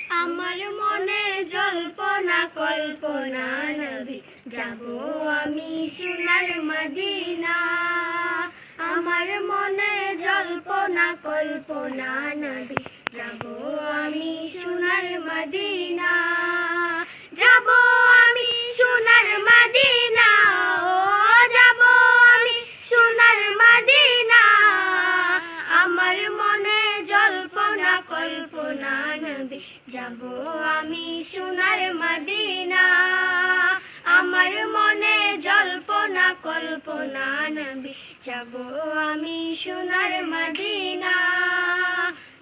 আমার মনে জল্পনা কল্পনা নবী যাব আমি সোনার মদিনা। আমার মনে জল্পনা কল্পনা নবী যাব আমি সোনার মদিনা। যাব আমি সোনার মদিনা, ও যাব আমি সোনার মদিনা। আমার মনে জল্পনা কল্পনা নবী যাব আমি সোনার মদিনা। আমার মনে জল্পনা কল্পনা নবী যাব আমি সোনার মদিনা।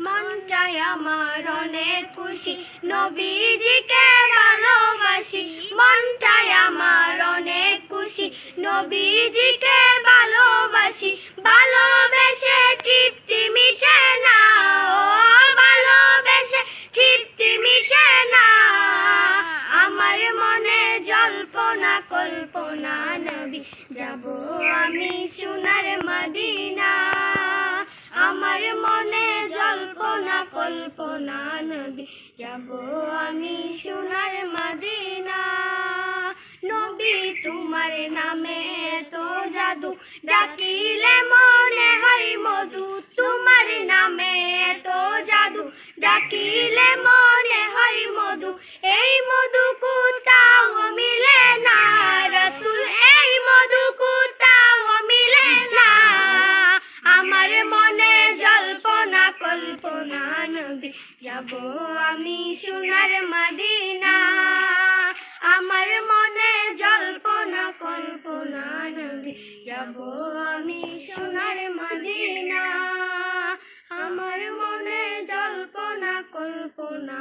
মনটাই আমার অনেক খুশি, নবীজিকে ভালোবাসি। মনটাই আমার অনেক খুশি, নবীজিকে ভালোবাসি। ভালোবেসে তৃপ্তি মিশে না, ও ভালোবেসে তৃপ্তি মিশে না। আমার মনে জল্পনা কল্পনা নবী যাব আমি সোনার মদিনা। আমার মনে জল্পনা কল্পনা নবী যাব আমি সোনার মদিনা। নবী তোমার নামে তো জাদু, ডাকিলে মনে হয় মধু। তোমার নামে তো জাদু, ডাকিলে মনে হয় মধু। এই মধু কোথাও মিলে না রাসূল, এই মধু কোথাও মিলে না। আমার মনে জল্পনা কল্পনা নবী যাব আমি সোনার মদিনা। আমার মনে জল্পনা কল্পনা নবী যাব আমি সোনার মদিনা। আমার মনে জল্পনা কল্পনা